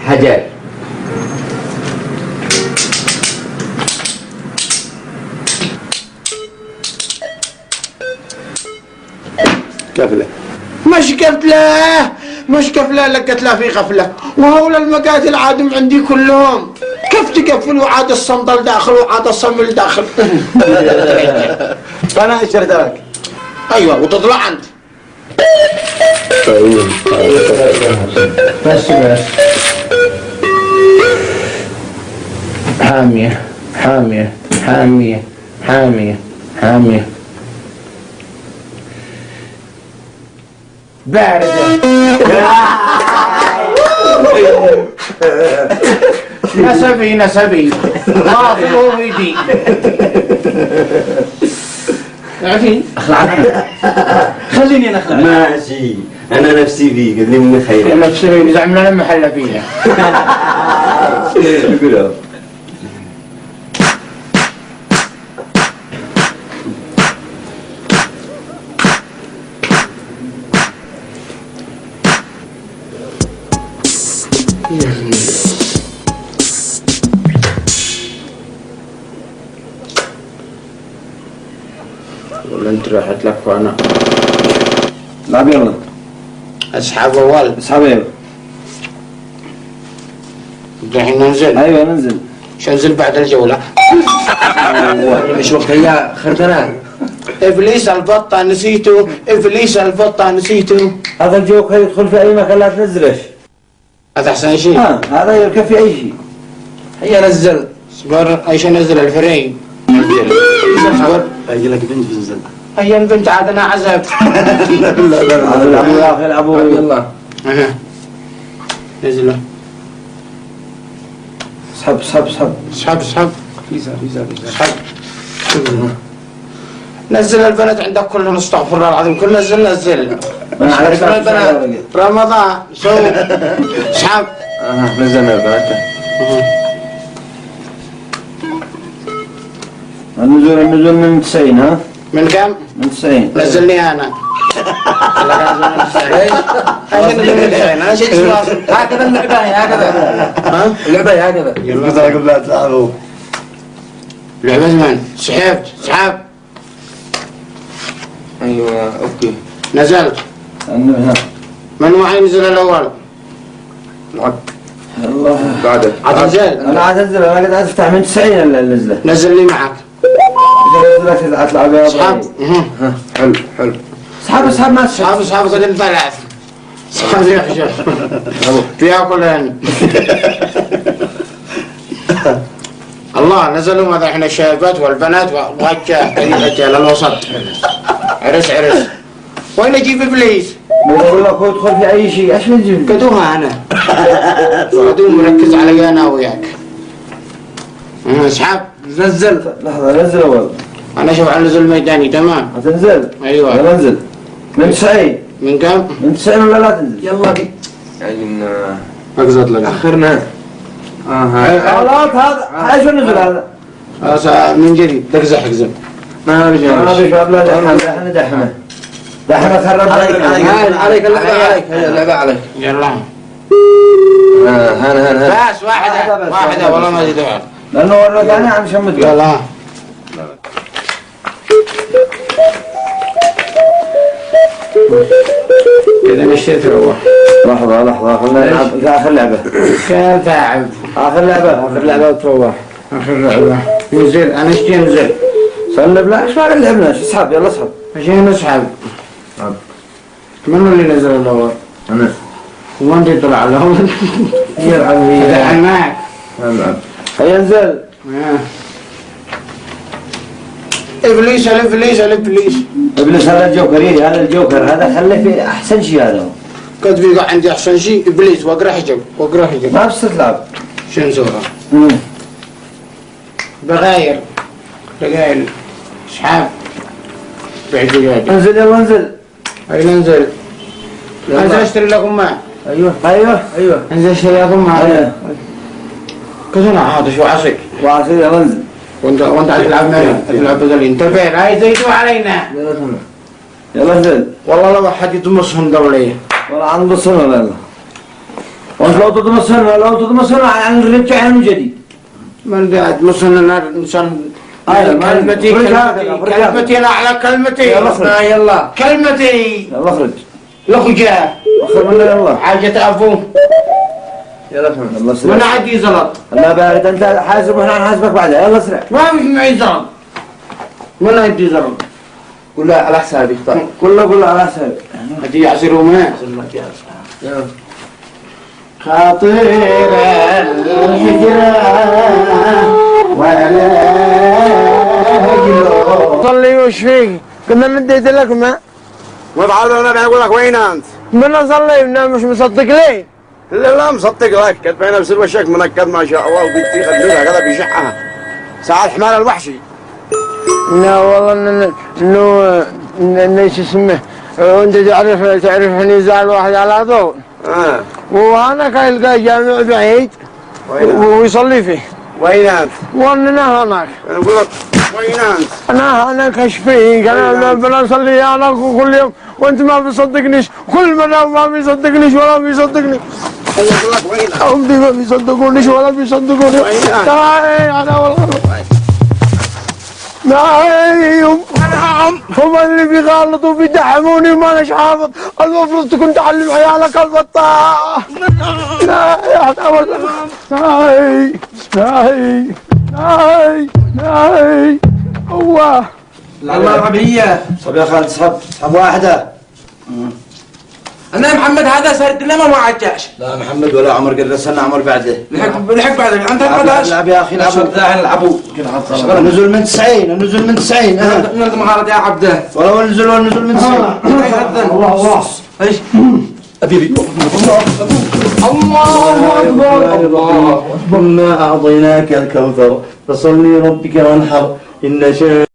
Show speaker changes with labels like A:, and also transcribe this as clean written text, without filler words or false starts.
A: حجر.
B: كفلة. مش كفلة، مش كفلة، لقت لا في غفلة، وهول المقاتل عادم عندي كلهم. كيف تقفل وعاد الصندل داخل وعاد الصمل داخل.
C: انا اشتريت لك.
B: ايوه وتطلع انت.
A: بس حامية حامية حامية حامية حامية باردة. نسبي نسبي واصله بيدي. عارفين
C: خليني انا اخلع.
D: ماشي انا نفسي فيك اللي من خير.
A: نفسي زعمنا لما حل فيها.
D: قولها.
B: ولا انت راحت لك وانا
C: لعب يلا.
B: اسحب اول.
C: اسحب يلا.
B: الحين ننزل.
C: ايوه ننزل.
B: مش انزل بعد الجولة.
C: مش وقت هي خرتنا.
B: ابليس البطة نسيته، ابليس البطة نسيته.
C: هذا الجوك يدخل في اي مكان لا تنزلش.
B: هذا احسن شيء.
C: هذا يركب في اي شيء. هيا نزل.
B: اصبر ايش انزل الفريق. نزل. اصبر.
D: اجي لك بنت تنزل.
B: هيا البنت عاد انا عزب.
C: يلعبوا يا اخي يلعبوا. يلا.
B: اها. نزله.
C: اسحب اسحب اسحب.
B: اسحب اسحب.
C: يسار يسار يسار.
B: اسحب. نزل البنات عندك كلهم استغفر الله العظيم كل نزل. نزل البنات رمضان شو اسحب.
C: نزلنا البنات. النزول من 90 ها؟
B: من كم؟
C: من 90.
B: نزلني انا. انا شيء
C: هكذا اللعبة هكذا.
B: ها؟
C: اللعبة هكذا.
D: قلت لك قبل لا تلعبوا.
B: لعبة من؟ سحبت سحب.
C: ايوه اوكي.
B: نزلت. من معي نزل الاول؟
C: الله
B: بعدك. عتنزل.
C: انا عتنزل انا قاعد افتح من 90 النزله.
B: نزل لي معك.
C: نزلت اطلع بها.
B: اسحب.
C: حلو حلو. اسحب اسحب ما تسحب.
B: اسحب اسحب قد نطلع. اسحب يا اخي فيها كلهن. الله نزلوا ماذا احنا الشابات والبنات وغجال الوسط. عرس عرس. وين اجيب ابليس؟
C: بقول لك ادخل في اي شيء ايش نجيب؟
B: قدوها انا. قدوم مركز علي انا وياك. اسحب.
C: نزل لحظه نزل اول.
B: انا اشوف على نزول ميداني تمام.
C: هتنزل؟
B: ايوه.
C: يلا انزل. من 90.
B: من كم؟
C: من 90 ولا لا تنزل؟ يلا بي.
D: يعني
B: اقصد لك.
C: اخرنا. غلط هذا. ايش النزل هذا؟
B: هذا من جديد دقزح اقزم.
C: ما بيجي لا دحمه دحمه. دحمه خرب عليك اللعبه عليك. هي اللعبه عليك.
B: يلا.
C: هان
B: بس واحده والله ما زيد واحد.
C: لانه ورق انا عم شمت.
B: يلا. كذا مشيت روح.
C: لحظة خلنا نلعب آخر لعبة.
B: كيف تعب؟
C: آخر لعبة وتروح.
B: آخر لعبة. نزل أنا اشتي نزل.
C: سلم لا إيش ما لعبنا إيش اسحب يلا اسحب.
B: عشان نسحب. من اللي نزل الأول؟
C: أنا.
B: وين طلع الأول؟
C: يلعب هي.
B: معك.
C: نلعب. هيا انزل.
B: إبليس الإبليس الإبليس.
C: إبليس هذا الجوكر هذا الجوكر هذا خليه في أحسن شيء هذا.
B: قد بيقع عندي أحسن شيء إبليس وأقرأ حجب
C: ما بصير تلعب.
B: شو نسويها؟ بغاير رجال اسحاب بعد جاي.
C: انزل يلا انزل.
B: أي ننزل. انزل اشتري لكم ماء.
C: ايوه
B: انزل اشتري لكم ماء. كذا عاطش وعصير.
C: وعصير يلا انزل.
B: وانت تلعب معنا تلعب بدل انت فين هاي زيتوا علينا.
C: يلا انزل.
B: والله لو أحد يدمسهم دولية.
C: والله عن بصنا لا لا. وانت لو تضمسنا عن الرجع من جديد.
B: من قاعد مصنع إنسان. كلمتي أنا على كلمتي.
C: يلا
B: كلمتي.
C: يلا اخرج.
B: لك جاء.
C: اخرج من يلا.
B: حاجة أبوه.
C: يلا فهمت. الله اسرع.
B: من عندي زلط.
C: الله بارد انت حاسب واحنا نحاسبك بعدها. يلا اسرع.
B: ما مش معي زلط. من عندي زلط.
C: كلها على حسابي اختار. كلها على حسابي.
B: هدي يعصروا ما.
C: يلا.
B: خاطر الهجرة ولا صلي وش فيك؟ كنا نديت لك ما
E: وضع انا بقول لك وين انت؟
B: من اصلي مش مصدق ليه؟
E: لا مصدق لك كنت بين نفس الوشك منكد ما شاء الله وبنتي خلوها كذا بيشحها ساعة الحمار الوحشي.
B: لا والله انه شو اسمه وانت تعرفني زعل واحد على ضوء. وانا كان يلقى جامع بعيد ويصلي فيه.
E: وين انت؟
B: وانا هناك.
E: انا اقول لك وين انت؟
B: انا هناك كشفيك انا بصلي انا كل يوم وانت ما بيصدقنيش كل مرة ما بيصدقنيش ولا بيصدقني.
E: انا اقول لك وين انت؟
B: عمدي ما بيصدقونيش ولا بيصدقوني. انا والله نعم هم اللي بيغلطوا بيدعموني وما أناش حافظ. المفروض تكون تعلم عيالك البطاء. لا يا والله ناي هو
C: الله العربية. صب يا خالد صب واحدة.
F: انا يا محمد هذا سرد لنا ما عجاش.
C: لا محمد ولا عمر قد رسلنا عمر بعده.
F: لحق بعدك انت ما
C: العب يا اخي العب داعي نلعبوا. نزل من 90
F: انت مغارد يا عبده.
C: ولا نزل من 90.
F: الله ايش
C: أبيبي
F: الله اكبر
D: إنا أعطيناك الكوثر فصل لربك وانحر إن شانئك